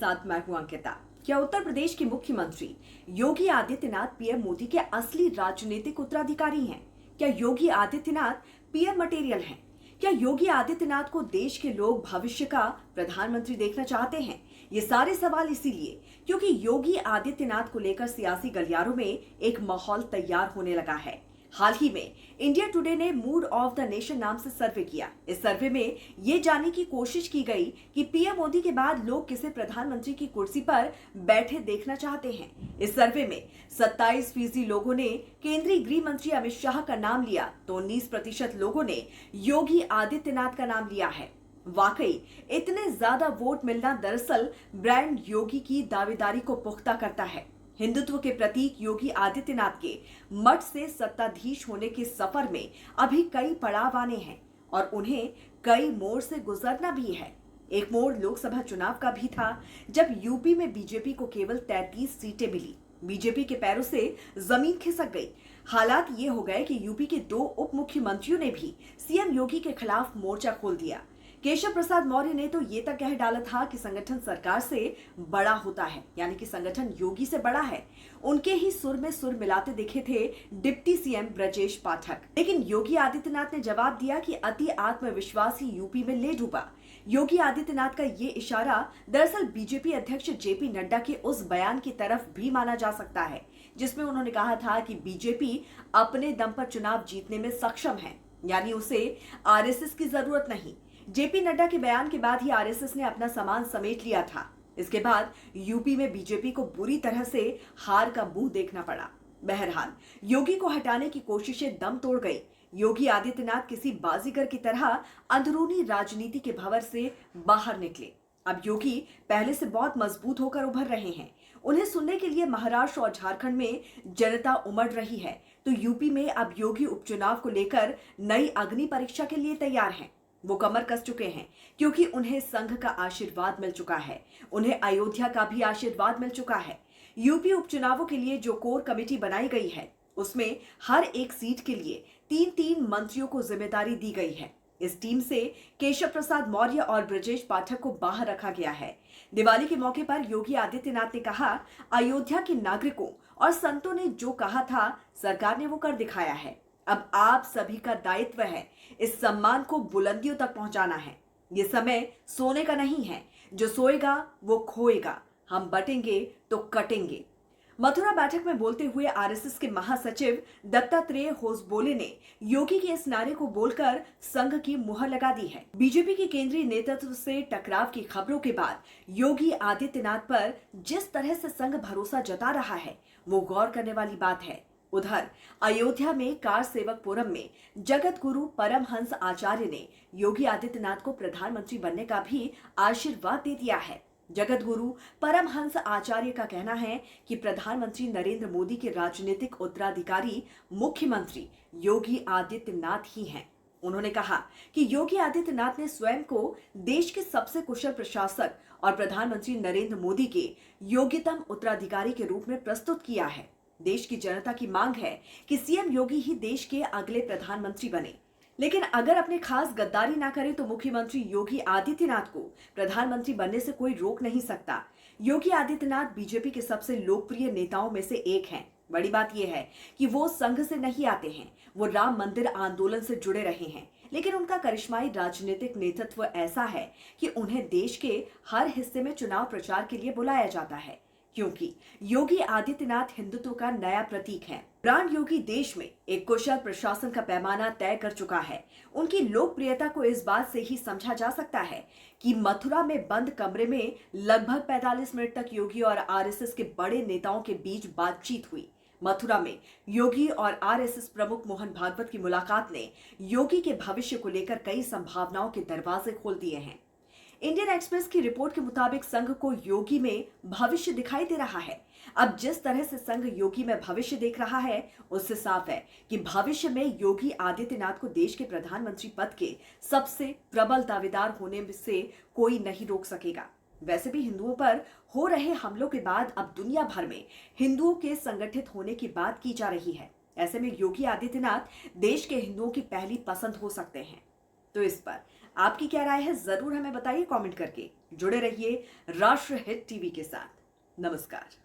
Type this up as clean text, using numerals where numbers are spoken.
साथ मैं हूं अंकिता। क्या उत्तर प्रदेश के मुख्यमंत्री योगी आदित्यनाथ पीएम मोदी के असली राजनीतिक उत्तराधिकारी हैं? क्या योगी आदित्यनाथ पीएम मटेरियल हैं? क्या योगी आदित्यनाथ को देश के लोग भविष्य का प्रधानमंत्री देखना चाहते हैं? ये सारे सवाल इसीलिए क्योंकि योगी आदित्यनाथ को लेकर सियासी गलियारों में एक माहौल तैयार होने लगा है। हाल ही में इंडिया टुडे ने मूड ऑफ द नेशन नाम से सर्वे किया। इस सर्वे में ये जानने की कोशिश की गई कि पीएम मोदी के बाद लोग किसे प्रधानमंत्री की कुर्सी पर बैठे देखना चाहते हैं। इस सर्वे में 27% लोगों ने केंद्रीय गृह मंत्री अमित शाह का नाम लिया तो 19% लोगों ने योगी आदित्यनाथ का नाम लिया है। वाकई इतने ज्यादा वोट मिलना दरअसल ब्रांड योगी की दावेदारी को पुख्ता करता है। हिंदुत्व के प्रतीक योगी आदित्यनाथ के मठ से सत्ताधीश होने के सफर में अभी कई पड़ाव आने हैं और उन्हें कई मोड़ से गुजरना भी है। एक मोड़ लोकसभा चुनाव का भी था जब यूपी में बीजेपी को केवल 33 सीटें मिली। बीजेपी के पैरों से जमीन खिसक गई। हालात ये हो गए कि यूपी के 2 उप मुख्यमंत्रियों ने भी सीएम योगी के खिलाफ मोर्चा खोल दिया। केशव प्रसाद मौर्य ने तो ये तक कह डाला था कि संगठन सरकार से बड़ा होता है, यानी कि संगठन योगी से बड़ा है। उनके ही सुर में सुर मिलाते दिखे थे डिप्टी सीएम ब्रजेश पाठक। लेकिन योगी आदित्यनाथ ने जवाब दिया कि अति आत्मविश्वास ही यूपी में ले डूबा। योगी आदित्यनाथ का ये इशारा दरअसल बीजेपी अध्यक्ष जेपी नड्डा के उस बयान की तरफ भी माना जा सकता है जिसमें उन्होंने कहा था कि बीजेपी अपने दम पर चुनाव जीतने में सक्षम है, यानी उसे आरएसएस की जरूरत नहीं। जेपी नड्डा के बयान के बाद ही आरएसएस ने अपना सामान समेट लिया था। इसके बाद यूपी में बीजेपी को बुरी तरह से हार का मुंह देखना पड़ा। बहरहाल योगी को हटाने की कोशिशें दम तोड़ गई। योगी आदित्यनाथ किसी बाजीगर की तरह अंदरूनी राजनीति के भंवर से बाहर निकले। अब योगी पहले से बहुत मजबूत होकर उभर रहे हैं। उन्हें सुनने के लिए महाराष्ट्र और झारखंड में जनता उमड़ रही है, तो यूपी में अब योगी उपचुनाव को लेकर नई अग्नि परीक्षा के लिए तैयार हैं। वो कमर कस चुके हैं क्योंकि उन्हें संघ का आशीर्वाद मिल चुका है, उन्हें अयोध्या का भी आशीर्वाद मिल चुका है। यूपी उपचुनावों के लिए जो कोर कमेटी बनाई गई है उसमें हर एक सीट के लिए 3-3 मंत्रियों को जिम्मेदारी दी गई है। इस टीम से केशव प्रसाद मौर्य और ब्रजेश पाठक को बाहर रखा गया है। दिवाली के मौके पर योगी आदित्यनाथ ने कहा, अयोध्या के नागरिकों और संतों ने जो कहा था सरकार ने वो कर दिखाया है। अब आप सभी का दायित्व है इस सम्मान को बुलंदियों तक पहुंचाना है। ये समय सोने का नहीं है, जो सोएगा वो खोएगा। हम बटेंगे तो कटेंगे। मथुरा बैठक में बोलते हुए आरएसएस के महासचिव दत्तात्रेय होसबोले ने योगी के इस नारे को बोलकर संघ की मुहर लगा दी है। बीजेपी के केंद्रीय नेतृत्व से टकराव की खबरों के बाद योगी आदित्यनाथ पर जिस तरह से संघ भरोसा जता रहा है वो गौर करने वाली बात है। उधर अयोध्या में कार सेवक फोरम में जगत गुरु परमहंस आचार्य ने योगी आदित्यनाथ को प्रधानमंत्री बनने का भी आशीर्वाद दे दिया है। जगत गुरु परमहंस आचार्य का कहना है कि प्रधानमंत्री नरेंद्र मोदी के राजनीतिक उत्तराधिकारी मुख्यमंत्री योगी आदित्यनाथ ही हैं। उन्होंने कहा कि योगी आदित्यनाथ ने स्वयं को देश के सबसे कुशल प्रशासक और प्रधानमंत्री नरेंद्र मोदी के योग्यतम उत्तराधिकारी के रूप में प्रस्तुत किया है। देश की जनता की मांग है कि सीएम योगी ही देश के अगले प्रधानमंत्री बने, लेकिन अगर अपने खास गद्दारी ना करे तो मुख्यमंत्री योगी आदित्यनाथ को प्रधानमंत्री बनने से कोई रोक नहीं सकता। योगी आदित्यनाथ बीजेपी के सबसे लोकप्रिय नेताओं में से एक हैं। बड़ी बात यह है कि वो संघ से नहीं आते हैं, वो राम मंदिर आंदोलन से जुड़े रहे हैं, लेकिन उनका करिश्माई राजनीतिक नेतृत्व ऐसा है कि उन्हें देश के हर हिस्से में चुनाव प्रचार के लिए बुलाया जाता है, क्योंकि योगी आदित्यनाथ हिंदुत्व का नया प्रतीक है। ब्रांड योगी देश में एक कुशल प्रशासन का पैमाना तय कर चुका है। उनकी लोकप्रियता को इस बात से ही समझा जा सकता है कि मथुरा में बंद कमरे में लगभग 45 मिनट तक योगी और आरएसएस के बड़े नेताओं के बीच बातचीत हुई। मथुरा में योगी और आरएसएस प्रमुख मोहन भागवत की मुलाकात ने योगी के भविष्य को लेकर कई संभावनाओं के दरवाजे खोल दिए हैं। इंडियन एक्सप्रेस की रिपोर्ट के मुताबिक संघ को योगी में भविष्य दिखाई दे रहा है। अब जिस तरह से संघ योगी में भविष्य देख रहा है उससे साफ है कि भविष्य में योगी आदित्यनाथ को देश के प्रधानमंत्री पद के सबसे प्रबल दावेदार होने से कोई नहीं रोक सकेगा। वैसे भी हिंदुओं पर हो रहे हमलों के बाद अब दुनिया भर में हिंदुओं के संगठित होने की बात की जा रही है। ऐसे में योगी आदित्यनाथ देश के हिंदुओं की पहली पसंद हो सकते हैं। तो इस पर आपकी क्या राय है जरूर हमें बताइए कमेंट करके। जुड़े रहिए राष्ट्र हित टीवी के साथ। नमस्कार।